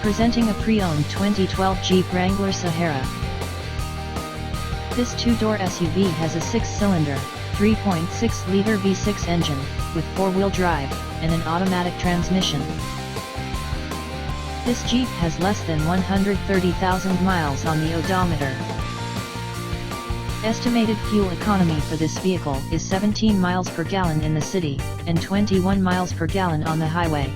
Presenting a pre-owned 2012 Jeep Wrangler Sahara. This two-door SUV has a 6-cylinder, 3.6-liter V6 engine, with 4-wheel drive, and an automatic transmission. This Jeep has less than 130,000 miles on the odometer. Estimated fuel economy for this vehicle is 17 miles per gallon in the city, and 21 miles per gallon on the highway.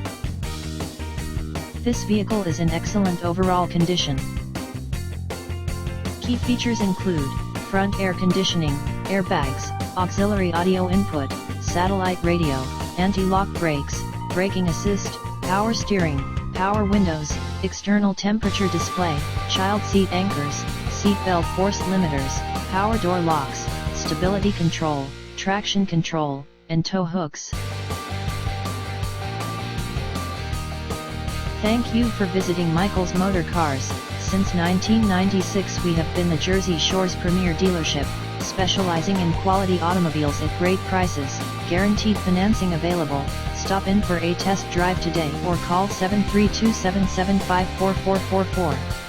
This vehicle is in excellent overall condition. Key features include front air conditioning, airbags, auxiliary audio input, satellite radio, anti-lock brakes, braking assist, power steering, power windows, external temperature display, child seat anchors, seat belt force limiters, power door locks, stability control, traction control, and tow hooks. Thank you for visiting Michael's Motorcars. Since 1996 we have been the Jersey Shore's premier dealership, specializing in quality automobiles at great prices, guaranteed financing available. Stop in for a test drive today or call 732-775-4444.